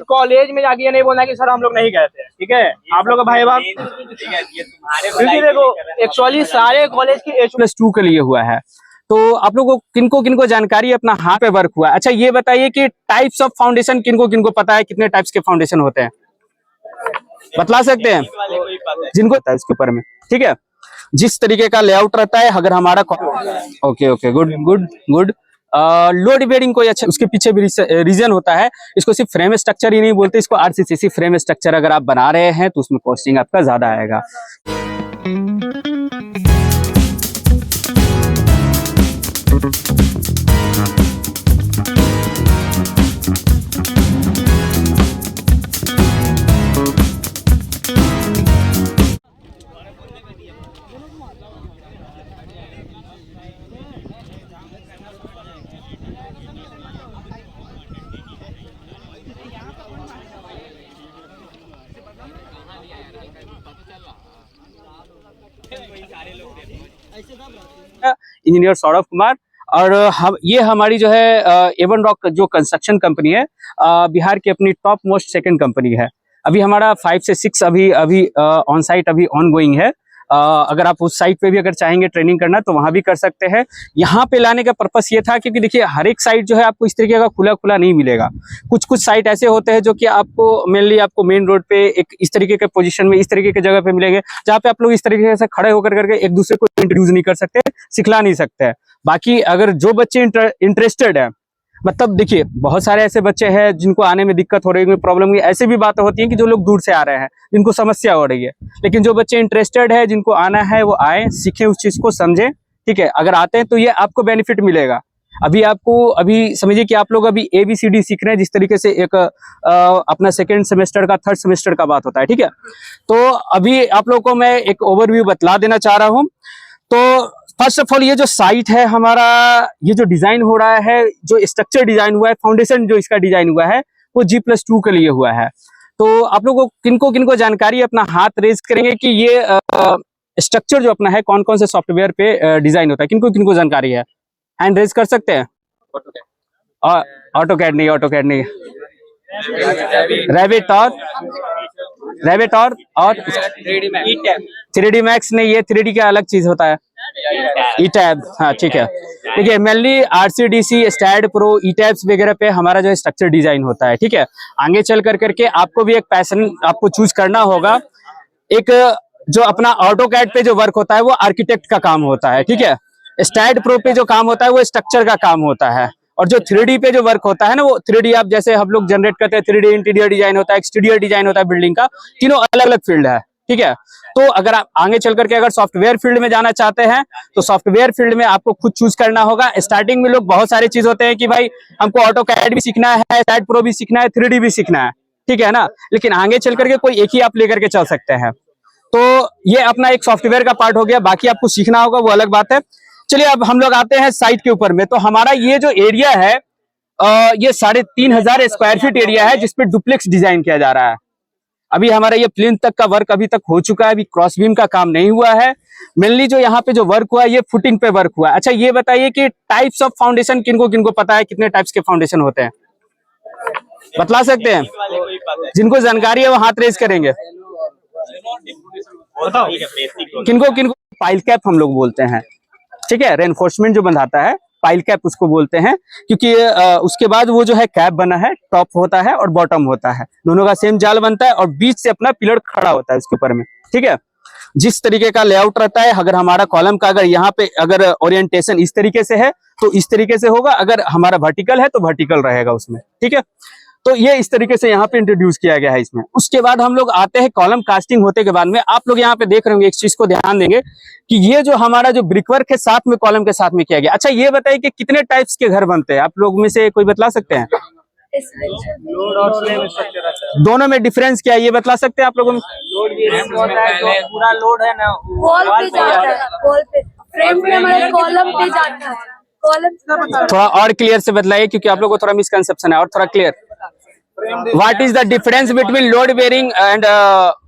College में जाके ये नहीं बोलना कि सर हम लोग नहीं गए थे, ठीक है। आप लोग का भाई बाप, क्योंकि देखो एक्चुअली सारे कॉलेज की H+2 के लिए हुआ है। तो आप लोगों को किनको किनको जानकारी अपना हाथ पे वर्क हुआ। अच्छा ये बताइए कि टाइप्स ऑफ फाउंडेशन किनको किनको पता है, कितने टाइप्स के फाउंडेशन होते हैं, बतला सकते हैं जिनको पता है इसके ऊपर में, ठीक है। जिस तरीके का लेआउट रहता है, अगर हमारा okay okay good good good load bearing कोई अच्छा, उसके पीछे भी रीजन होता है। इसको सिर्फ फ्रेम स्ट्रक्चर ही नहीं बोलते, इसको RCC फ्रेम स्ट्रक्चर अगर आप बना रहे हैं तो उसमें कॉस्टिंग आपका ज्यादा आएगा। इंजीनियर सौरभ कुमार, और हम ये हमारी जो है एवन रॉक जो कंस्ट्रक्शन कंपनी है, बिहार की अपनी टॉप मोस्ट सेकंड कंपनी है। अभी हमारा 5 से 6 अभी ऑन साइट अभी ऑन गोइंग है। अगर आप उस साइट पे भी अगर चाहेंगे ट्रेनिंग करना तो वहां भी कर सकते हैं। यहाँ पे लाने का पर्पस ये था क्योंकि देखिए हर एक साइट जो है आपको इस तरीके का खुला खुला नहीं मिलेगा। कुछ कुछ साइट ऐसे होते हैं जो कि आपको मेनली आपको मेन रोड पे एक इस तरीके के पोजीशन में, इस तरीके की जगह पे मिलेंगे जहाँ पे आप लोग इस तरीके से खड़े होकर करके एक दूसरे को इंट्रोड्यूस नहीं कर सकते, सिखला नहीं सकते। बाकी अगर जो बच्चे इंटरेस्टेड है, मतलब देखिए बहुत सारे ऐसे बच्चे हैं जिनको आने में दिक्कत हो रही है, प्रॉब्लम की ऐसे भी बातें होती हैं कि जो लोग दूर से आ रहे हैं जिनको समस्या हो रही है, लेकिन जो बच्चे इंटरेस्टेड है जिनको आना है वो आए, सीखें, उस चीज को समझें, ठीक है। अगर आते हैं तो ये आपको बेनिफिट मिलेगा। अभी समझिए कि आप लोग अभी ABCD सीख रहे हैं, जिस तरीके से एक अपना सेकेंड सेमेस्टर का, थर्ड सेमेस्टर का बात होता है, ठीक है। तो अभी आप लोगों को मैं एक ओवरव्यू बतला देना चाह रहा हूँ। तो फर्स्ट ऑफ ऑल ये जो साइट है हमारा, ये जो डिजाइन हो रहा है, जो स्ट्रक्चर डिजाइन हुआ है, फाउंडेशन जो इसका डिजाइन हुआ है वो G+2 के लिए हुआ है। तो आप लोगों को किनको किनको जानकारी अपना हाथ रेज करेंगे कि ये स्ट्रक्चर जो अपना है कौन कौन से सॉफ्टवेयर पे डिजाइन होता है, किनको किनको जानकारी है, हैंड रेज कर सकते हैं। ऑटोकैड नहीं, रैबिट और 3D मैक्स नहीं, ये 3D का अलग चीज होता है, ईटैब, हाँ ठीक है। देखिए मेनली RCDC, स्टैड प्रो, ईटैब्स वगैरह पे हमारा जो है स्ट्रक्चर डिजाइन होता है, ठीक है। आगे चल करके आपको भी एक पैशन आपको चूज करना होगा। एक जो अपना ऑटोकैड पे जो वर्क होता है वो आर्किटेक्ट का काम होता है, ठीक है। स्टैड प्रो पे जो काम होता है वो स्ट्रक्चर का काम होता है, और जो 3D पे जो वर्क होता है ना, वो 3D आप जैसे हम लोग जनरेट करते हैं, 3D इंटीरियर डिजाइन होता है, एक्सटीरियर डिजाइन होता है बिल्डिंग का, तीनों अलग अलग फील्ड है, ठीक है। तो अगर आप आगे चल करके अगर सॉफ्टवेयर फील्ड में जाना चाहते हैं तो सॉफ्टवेयर फील्ड में आपको खुद चूज करना होगा। स्टार्टिंग में लोग बहुत सारी चीज होते हैं कि भाई हमको ऑटोकैड भी सीखना है, स्टैड प्रो भी सीखना है, 3D भी सीखना है, ठीक है ना। लेकिन आगे चल करके कोई एक ही आप लेकर के चल सकते हैं। तो ये अपना एक सॉफ्टवेयर का पार्ट हो गया, बाकी आपको सीखना होगा वो अलग बात है। चलिए अब हम लोग आते हैं साइट के ऊपर में। तो हमारा ये जो एरिया है ये 3500 स्क्वायर फीट एरिया है जिसपे डुप्लेक्स डिजाइन किया जा रहा है। अभी हमारा ये प्लिंथ तक का वर्क अभी तक हो चुका है, अभी क्रॉस बीम का काम नहीं हुआ है। मेनली जो यहाँ पे जो वर्क हुआ है ये फुटिंग पे वर्क हुआ है। अच्छा ये बताइए कि टाइप्स ऑफ फाउंडेशन किनको किनको पता है, कितने टाइप्स के फाउंडेशन होते हैं, बतला सकते हैं जिनको जानकारी है वो हाथ रेज करेंगे। किनको किनको पाइल कैप हम लोग बोलते हैं, ठीक है। रेनफोर्समेंट जो बंधाता है पाइल कैप उसको बोलते हैं, क्योंकि उसके बाद वो जो है कैप बना है, टॉप होता है और बॉटम होता है, दोनों का सेम जाल बनता है और बीच से अपना पिलर खड़ा होता है उसके ऊपर में, ठीक है। जिस तरीके का लेआउट रहता है, अगर हमारा कॉलम का अगर यहाँ पे अगर ओरिएंटेशन इस तरीके से है तो इस तरीके से होगा, अगर हमारा वर्टिकल है तो वर्टिकल रहेगा उसमें, ठीक है। तो ये इस तरीके से यहाँ पे इंट्रोड्यूस किया गया है इसमें। उसके बाद हम लोग आते हैं कॉलम कास्टिंग होते के बाद में, आप लोग यहाँ पे देख रहे होंगे, एक चीज को ध्यान देंगे कि ये जो हमारा जो ब्रिकवर्क है साथ में कॉलम के साथ में किया गया। अच्छा ये बताइए कि कितने टाइप्स के घर बनते हैं, आप लोग में से कोई बतला सकते हैं? दोनों में डिफरेंस क्या है ये बतला सकते हैं आप लोगों में? पूरा लोड है ना वॉल पे जाता है, वॉल पे फ्रेम पे हमारे कॉलम पे जाता है। कॉलम थोड़ा और क्लियर से बतलाइए क्योंकि आप लोगों को थोड़ा मिसकंसेप्शन है, और थोड़ा clear. What is the difference between load bearing and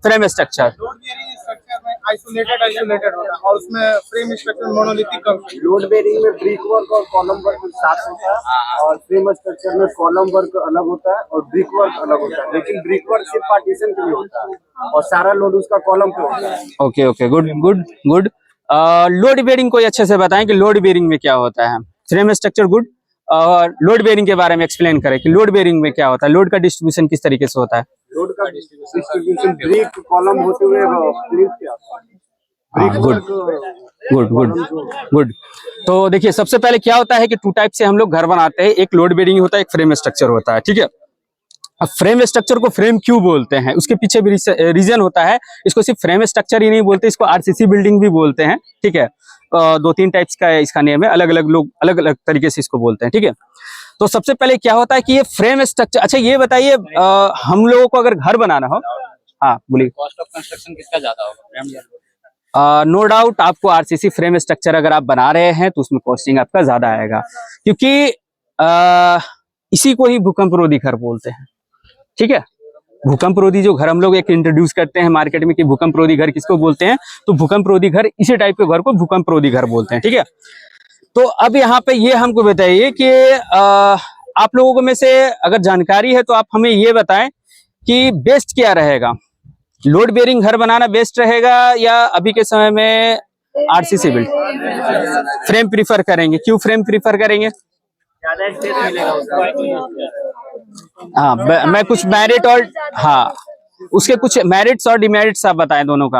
frame structure? Load bearing structure में आइसोलेटेड होता है और उसमें frame structure monolithic concrete. Load bearing में ब्रिक वर्क और कॉलम वर्क साथ होता है और फ्रेम स्ट्रक्चर में कॉलम वर्क अलग होता है और ब्रिक वर्क अलग होता है, लेकिन ब्रिक वर्क सिर्फ पार्टीशन के लिए होता है और सारा लोड उसका कॉलम पे होता है। Okay okay, good good good. Load bearing को अच्छे से बताएं कि लोड बेरिंग में क्या होता है। फ्रेम स्ट्रक्चर गुड, और लोड बेरिंग के बारे में एक्सप्लेन करें कि लोड बेरिंग में क्या होता है, लोड का डिस्ट्रीब्यूशन किस तरीके से होता है। लोड का डिस्ट्रीब्यूशन ब्रिक कॉलम होते हुए प्लेट पे आता है। Good good good good. तो देखिए, सबसे पहले क्या होता है कि टू टाइप से हम लोग घर बनाते हैं, एक लोड बेरिंग होता है, एक फ्रेम स्ट्रक्चर होता है, ठीक है। अब फ्रेम स्ट्रक्चर को फ्रेम क्यों बोलते हैं, उसके पीछे भी रीजन होता है। इसको सिर्फ फ्रेम स्ट्रक्चर ही नहीं बोलते, इसको आरसीसी बिल्डिंग भी बोलते हैं, ठीक है। दो तीन टाइप्स का इसका नेम है, अलग अलग लोग अलग अलग तरीके से इसको बोलते हैं, ठीक है। तो सबसे पहले क्या होता है कि ये फ्रेम स्ट्रक्चर, अच्छा ये बताइए, हम लोगों को अगर घर बनाना हो, हाँ बोलिए, कॉस्ट ऑफ कंस्ट्रक्शन किसका ज्यादा होगा? नो डाउट आपको आरसीसी फ्रेम स्ट्रक्चर अगर आप बना रहे हैं तो उसमें कॉस्टिंग आपका ज्यादा आएगा, क्योंकि इसी को ही भूकंप रोधी घर बोलते हैं, ठीक है। भूकंप रोधी जो घर हम लोग एक इंट्रोड्यूस करते हैं मार्केट में कि भूकंप रोधी घर किसको बोलते हैं, तो भूकंप रोधी घर, इसी टाइप के घर को भूकंप रोधी घर बोलते हैं, ठीक है। तो अब यहाँ पे ये हमको बताइए कि आप लोगों में से अगर जानकारी है तो आप हमें ये बताएं कि बेस्ट क्या रहेगा, लोड बेरिंग घर बनाना बेस्ट रहेगा या अभी के समय में आरसीसी बिल्ड? फ्रेम प्रीफर करेंगे, क्यों फ्रेम प्रीफर करेंगे? हाँ, मैं कुछ मेरिट और, हाँ उसके कुछ मेरिट्स और डिमेरिट्स आप बताएं दोनों का।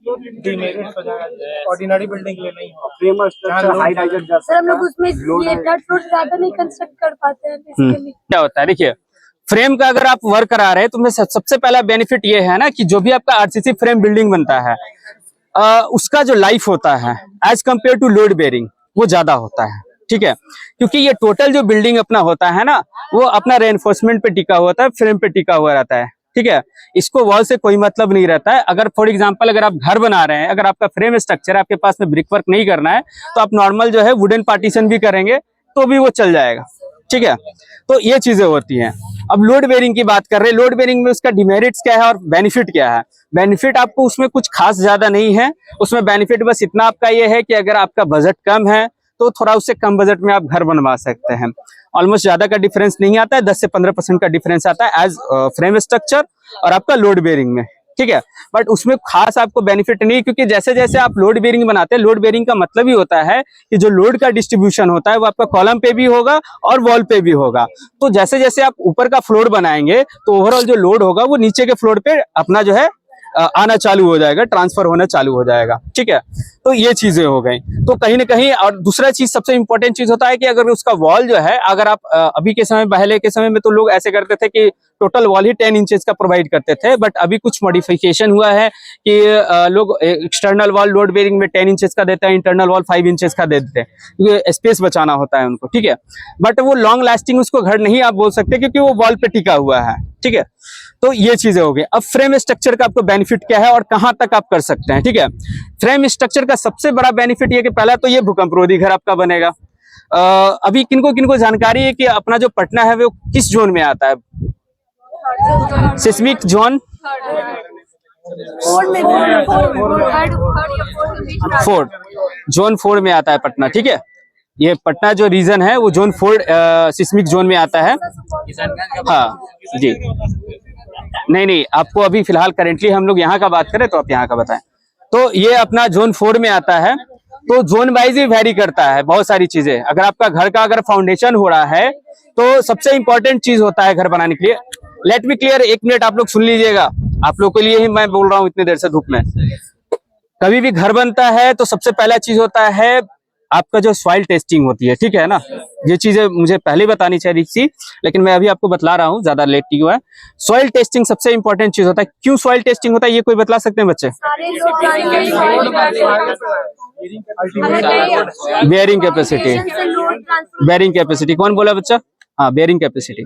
ऑर्डिनरी बिल्डिंग ले नहीं हो, फ्रेम स्ट्रक्चर हाई राइजर जा सर हम लोग उसमें ये थर्ड फ्लोर ज्यादा नहीं कंस्ट्रक्ट कर पाते हैं इसके लिए। क्या होता है, देखिए फ्रेम का अगर आप वर्क करा रहे हैं तो सबसे पहला बेनिफिट ये है ना कि जो भी आपका आरसीसी फ्रेम बिल्डिंग बनता है उसका जो लाइफ होता है as compare to load bearing वो ज्यादा होता है, ठीक है। क्योंकि ये टोटल जो बिल्डिंग अपना होता है ना वो अपना रेनफोर्समेंट पे टिका हुआ होता है, फ्रेम पे टिका हुआ रहता है, ठीक है। इसको वॉल से कोई मतलब नहीं रहता है। अगर फॉर एग्जांपल अगर आप घर बना रहे हैं, अगर आपका फ्रेम स्ट्रक्चर आपके पास में ब्रिक वर्क नहीं करना है तो आप नॉर्मल जो है वुडन पार्टीशन भी करेंगे तो भी वो चल जाएगा, ठीक है। तो ये चीजें होती हैं। अब लोड बेरिंग की बात कर रहे हैं, लोड बेरिंग में उसका डिमेरिट्स क्या है और बेनिफिट क्या है। बेनिफिट आपको उसमें कुछ खास ज्यादा नहीं है, उसमें बेनिफिट बस इतना आपका ये है कि अगर आपका बजट कम है तो थोड़ा उससे कम बजट में आप घर बनवा सकते हैं। ऑलमोस्ट ज्यादा का डिफरेंस नहीं आता है, 10 से 15% का डिफरेंस आता है एज फ्रेम स्ट्रक्चर और आपका लोड बेरिंग में, ठीक है। बट उसमें खास आपको बेनिफिट नहीं, क्योंकि जैसे जैसे आप लोड बेरिंग बनाते हैं, लोड बेरिंग का मतलब ही होता है कि जो लोड का डिस्ट्रीब्यूशन होता है वो आपका कॉलम पे भी होगा और वॉल पे भी होगा। तो जैसे जैसे आप ऊपर का फ्लोर बनाएंगे तो ओवरऑल जो लोड होगा वो नीचे के फ्लोर पे अपना जो है आना चालू हो जाएगा, ट्रांसफर होना चालू हो जाएगा, ठीक है। तो ये चीजें हो गई। तो कहीं ना कहीं, और दूसरा चीज सबसे इंपॉर्टेंट चीज होता है कि अगर उसका वॉल जो है, अगर आप अभी के समय, पहले के समय में तो लोग ऐसे करते थे कि टोटल वॉल ही 10 इंचेस का प्रोवाइड करते थे, बट अभी कुछ मॉडिफिकेशन हुआ है कि लोग एक्सटर्नल वॉल लोड बेरिंग में 10 इंचेस का देते हैं, इंटरनल वॉल 5 इंचेस का दे देते हैं, क्योंकि स्पेस बचाना होता है उनको, ठीक है। बट वो लॉन्ग लास्टिंग उसको घर नहीं आप बोल सकते क्योंकि वो वॉल पे टिका हुआ है, ठीक है। तो ये चीजें हो गई। अब फ्रेम स्ट्रक्चर का आपको बेनिफिट क्या है और कहां तक आप कर सकते हैं, ठीक है। फ्रेम स्ट्रक्चर का सबसे बड़ा बेनिफिट ये कि पहला तो ये भूकंप रोधी घर आपका बनेगा। अभी किनको किनको जानकारी है कि अपना जो पटना है वो किस जोन में आता है? सिस्मिक जोन 4, जोन 4 में आता है पटना, ठीक है। ये पटना जो रीजन है वो जोन 4 सिस्मिक जोन में आता है। हाँ जी, नहीं आपको अभी फिलहाल करेंटली हम लोग यहाँ का बात करें तो आप यहाँ का बताएं। तो ये अपना जोन 4 में आता है। तो जोन वाइज ही वेरी करता है बहुत सारी चीजें। अगर आपका घर का अगर फाउंडेशन हो रहा है तो सबसे इंपॉर्टेंट चीज होता है घर बनाने के लिए, लेट मी क्लियर, 1 मिनट आप लोग सुन लीजिएगा, आप लोग के लिए ही मैं बोल रहा हूँ इतनी देर से धूप में। कभी भी घर बनता है तो सबसे पहला चीज होता है आपका जो सॉइल टेस्टिंग होती है, ठीक है ना। ये चीजें मुझे पहले बतानी चाहिए थी लेकिन मैं अभी आपको बतला रहा हूँ, ज्यादा लेट नहीं हुआ है। सॉइल टेस्टिंग सबसे इंपॉर्टेंट चीज होता है। क्यों सॉइल टेस्टिंग होता है ये कोई बतला सकते हैं बच्चे? बेयरिंग कैपेसिटी, बेयरिंग कैपेसिटी कौन बोला बच्चा? हाँ, बेयरिंग कैपेसिटी।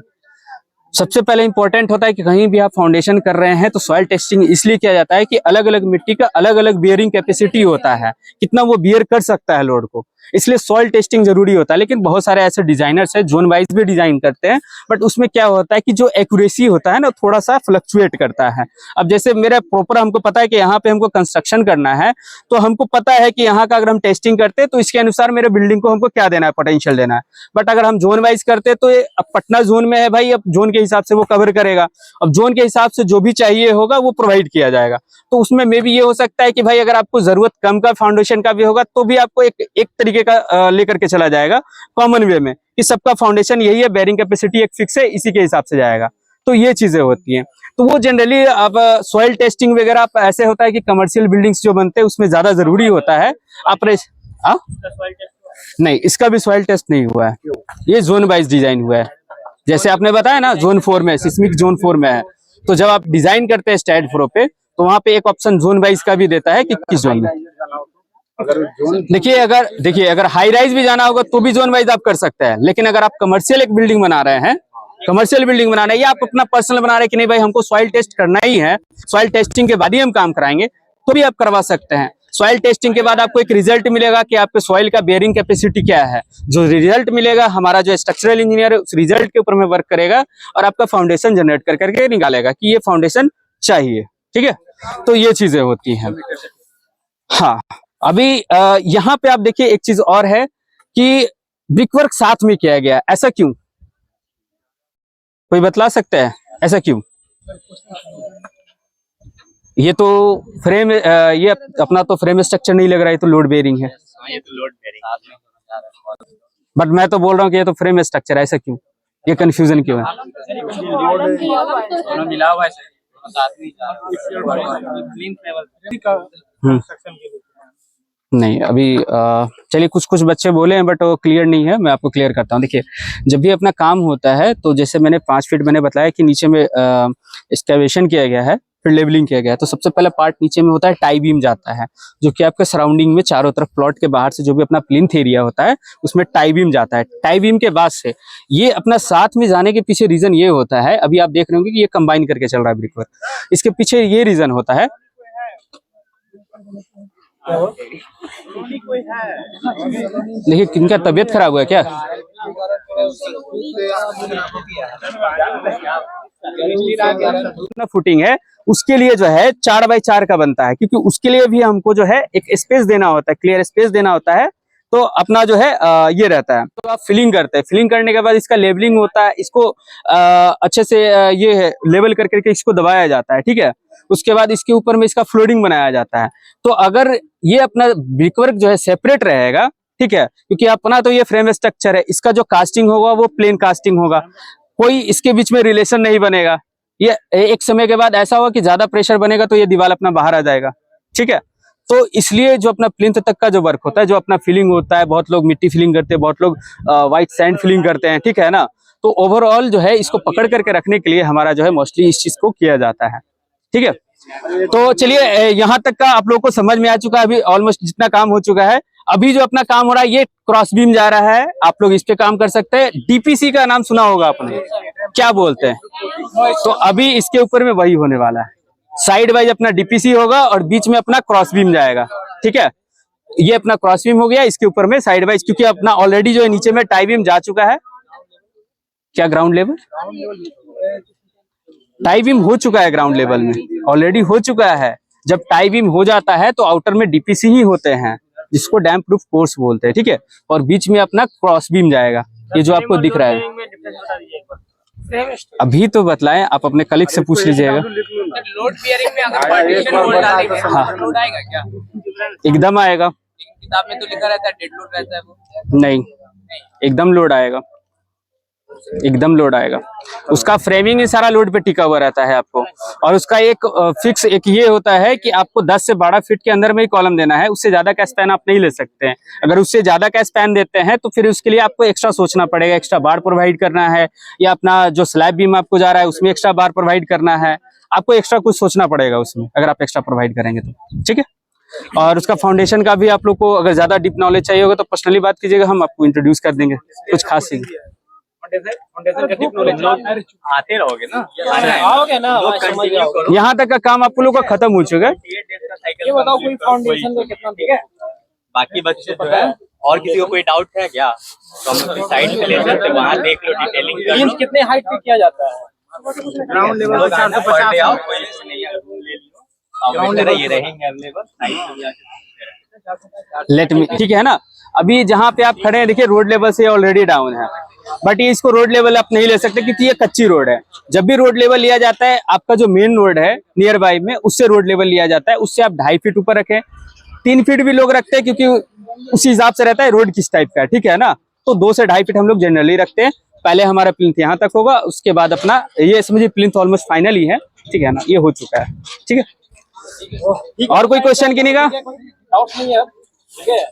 सबसे पहले इंपॉर्टेंट होता है कि कहीं भी आप फाउंडेशन कर रहे हैं तो सॉइल टेस्टिंग इसलिए किया जाता है कि अलग अलग मिट्टी का अलग अलग बियरिंग कैपेसिटी होता है, कितना वो बियर कर सकता है लोड को, इसलिए सॉइल टेस्टिंग जरूरी होता है। लेकिन बहुत सारे ऐसे डिजाइनर्स हैं जोन वाइज भी डिजाइन करते हैं, बट उसमें क्या होता है कि जो एक्यूरेसी होता है ना थोड़ा सा फ्लक्चुएट करता है। अब जैसे मेरा प्रॉपर हमको पता है कि यहाँ पे हमको कंस्ट्रक्शन करना है, तो हमको पता है कि यहाँ का अगर हम टेस्टिंग करते हैं तो इसके अनुसार मेरे बिल्डिंग को हमको क्या देना है, पोटेंशियल देना है। बट अगर हम जोन वाइज करते हैं तो ये अब पटना जोन में है भाई, अब जोन के हिसाब से वो कवर करेगा, अब जोन के हिसाब से जो भी चाहिए होगा वो प्रोवाइड किया जाएगा। तो उसमें मे भी ये हो सकता है कि भाई अगर आपको जरूरत कम का फाउंडेशन का भी होगा तो भी आपको एक तरीके का लेकर के चला जाएगा कॉमन वे में कि सबका फाउंडेशन यही है, बेयरिंग कैपेसिटी एक फिक्स है, इसी के हिसाब से जाएगा। तो ये चीजें होती हैं। तो वो जनरली अब सॉइल टेस्टिंग वगैरह ऐसे होता है कि कमर्शियल बिल्डिंग्स जो बनते हैं उसमें ज्यादा जरूरी होता है। नहीं, इसका भी सॉइल टेस्ट नहीं हुआ है, ये जोन वाइज डिजाइन हुआ है। जैसे आपने बताया ना जोन 4 में, सिस्मिक जोन 4 में है, तो जब आप डिजाइन करते हैं स्टैंड फ्लो पे तो वहां पे एक ऑप्शन जोन वाइज का भी देता है कि किस जोन में। देखिए अगर हाई राइज भी जाना होगा तो भी जोन वाइज आप कर सकते हैं, लेकिन अगर आप कमर्शियल एक बिल्डिंग बना रहे हैं, कमर्शियल बिल्डिंग बना रहे हैं या आप अपना पर्सनल बना रहे हैं कि नहीं भाई हमको सॉइल टेस्ट करना ही है, सॉइल टेस्टिंग के बाद ही हम काम कराएंगे, तो भी आप करवा सकते हैं। सॉइल टेस्टिंग के बाद आपको एक रिजल्ट मिलेगा कि आपके सॉइल का बेयरिंग कैपेसिटी क्या है। जो रिजल्ट मिलेगा हमारा जो स्ट्रक्चरल इंजीनियर है उस रिजल्ट के ऊपर में वर्क करेगा और आपका फाउंडेशन जनरेट कर करके निकालेगा कि ये फाउंडेशन चाहिए। ठीक है, तो ये चीजें होती हैं। हाँ, अभी यहाँ पे आप देखिए एक चीज और है कि ब्रिकवर्क साथ में किया गया, ऐसा क्यों? कोई बतला सकता है ऐसा क्यों? ये तो फ्रेम, ये अपना तो फ्रेम स्ट्रक्चर नहीं लग रहा है, तो लोड बेयरिंग है। ये तो लोड बेयरिंग, बट मैं तो बोल रहा हूँ कि ये तो फ्रेम स्ट्रक्चर है, ऐसा क्यों? ये कंफ्यूजन क्यों है? दोनों मिला हुआ है नहीं, अभी चलिए कुछ बच्चे बोले हैं बट वो क्लियर नहीं है, मैं आपको क्लियर करता हूँ। देखिए जब भी अपना काम होता है तो जैसे मैंने 5 फीट मैंने बताया कि नीचे में एक्सकैवेशन किया गया है, फिर लेवलिंग किया गया है, तो सबसे पहला पार्ट नीचे में होता है टाई बीम जाता है, जो कि आपके सराउंडिंग में चारों तरफ प्लॉट के बाहर से जो भी अपना प्लिंथ एरिया होता है उसमें टाई बीम जाता है। टाई बीम के बाद से ये अपना साथ में जाने के पीछे रीजन ये होता है, अभी आप देख रहे होंगे कि ये कंबाइन करके चल रहा है ब्रिकवर्क, इसके पीछे ये रीजन होता है। देखिए किनका तबीयत खराब हुआ क्या? फुटिंग है उसके लिए जो है 4x4 का बनता है, क्योंकि उसके लिए भी हमको जो है एक स्पेस देना होता है, क्लियर स्पेस देना होता है। तो अपना जो है ये रहता है, तो आप फिलिंग करते हैं, फिलिंग करने के बाद इसका लेवलिंग होता है, इसको अच्छे से ये है लेवल कर करके इसको दबाया जाता है। ठीक है, उसके बाद इसके ऊपर में इसका फ्लोरिंग बनाया जाता है। तो अगर ये अपना ब्रिकवर्क जो है सेपरेट रहेगा, ठीक है, क्योंकि अपना तो ये फ्रेम स्ट्रक्चर है, इसका जो कास्टिंग होगा वो प्लेन कास्टिंग होगा, कोई इसके बीच में रिलेशन नहीं बनेगा। ये एक समय के बाद ऐसा होगा कि ज्यादा प्रेशर बनेगा तो ये दीवार अपना बाहर आ जाएगा। ठीक है, तो इसलिए जो अपना प्लिंथ तक का जो वर्क होता है, जो अपना फिलिंग होता है, बहुत लोग मिट्टी फिलिंग करते हैं, बहुत लोग व्हाइट सैंड फिलिंग करते हैं, ठीक है ना, तो ओवरऑल जो है इसको पकड़ करके रखने के लिए हमारा जो है मोस्टली इस चीज को किया जाता है। ठीक है, तो चलिए यहाँ तक का आप लोगों को समझ में आ चुका है, अभी ऑलमोस्ट जितना काम हो चुका है। अभी जो अपना काम हो रहा है ये क्रॉस बीम जा रहा है, आप लोग इस पे काम कर सकते हैं। डीपीसी का नाम सुना होगा आपने, क्या बोलते हैं? तो अभी इसके ऊपर में वही होने वाला है, साइड वाइज अपना डीपीसी होगा और बीच में अपना क्रॉस बीम जाएगा। ठीक है, ये अपना क्रॉस बीम हो गया, इसके ऊपर में साइड वाइज, क्योंकि अपना ऑलरेडी जो है नीचे में टाई बीम जा चुका है। क्या ग्राउंड लेवल? टाई बीम हो चुका है, ग्राउंड लेवल में ऑलरेडी हो चुका है। जब टाई बीम हो जाता है तो आउटर में डीपीसी ही होते हैं, जिसको डैम प्रूफ कोर्स बोलते हैं। ठीक है, और बीच में अपना क्रॉस बीम जाएगा, ये जो आपको दिख रहा है। अभी तो बतलाएं, आप अपने कलीग से पूछ लीजिएगा। लोड बेयरिंग में अगर पार्टीशन होल्ड डालेंगे तो लोड आएगा क्या? एकदम आएगा। किताब में तो लिखा रहता है डेड लोड रहता है वो। नहीं, एकदम लोड आएगा, एकदम लोड आएगा। उसका फ्रेमिंग ही सारा लोड पे टिका हुआ रहता है आपको, और उसका एक फिक्स एक ये होता है कि आपको 10 से 12 फीट के अंदर में ही कॉलम देना है, उससे ज्यादा का स्पैन आप नहीं ले सकते हैं। अगर उससे ज्यादा का स्पैन देते हैं तो फिर उसके लिए आपको एक्स्ट्रा सोचना पड़ेगा, एक्स्ट्रा बार प्रोवाइड करना है, या अपना जो स्लैब बीम आपको जा रहा है उसमें एक्स्ट्रा बार प्रोवाइड करना है, आपको एक्स्ट्रा कुछ सोचना पड़ेगा उसमें, अगर आप एक्स्ट्रा प्रोवाइड करेंगे तो। ठीक है, और उसका फाउंडेशन का भी आप लोग को अगर ज्यादा डीप नॉलेज चाहिए होगा तो पर्सनली बात कीजिएगा, हम आपको इंट्रोड्यूस कर देंगे कुछ खास चीज। फाउंडेशन का डीप नॉलेज आते रहोगे ना, आओगे ना वहाँ समझ जाओगे। यहाँ तक का काम आप लोगों का खत्म हो चुका है। ये बताओ कोई फाउंडेशन का कितना ठीक है? बाकी बच्चे जो है और किसी को कोई डाउट है क्या तो हम लोग साइड पे ले जाते, वहाँ देख लो, डिटेलिंग कर लो। इंच कितने हाइट पे किया जाता है? ग्राउंड लेवल पे 450 आओ, कोई इशू नहीं है, रूम ले लियो, ग्राउंड ये रहेंगे अवेलेबल, साइड पे जाके लेट मी, ठीक है ना। अभी जहाँ पे आप खड़े हैं देखिए रोड लेवल से ऑलरेडी डाउन है, बट ये इसको रोड लेवल आप नहीं ले सकते क्योंकि ये कच्ची रोड है। जब भी रोड लेवल लिया जाता है आपका जो मेन रोड है नियर बाई में, उससे रोड लेवल लिया जाता है। उससे आप 2.5 फीट ऊपर रखें, 3 फीट भी लोग रखते हैं क्योंकि उसी हिसाब से रहता है रोड किस टाइप का है, ठीक है ना। तो 2 से 2.5 फीट हम लोग जनरली रखते हैं। पहले हमारा प्लिंथ यहाँ तक होगा, उसके बाद अपना ये समझिए प्लिंथ ऑलमोस्ट फाइनल ही है, ठीक है ना, ये हो चुका है, ठीक है। और कोई क्वेश्चन की नहीं का? डाउट नहीं है, ठीक है।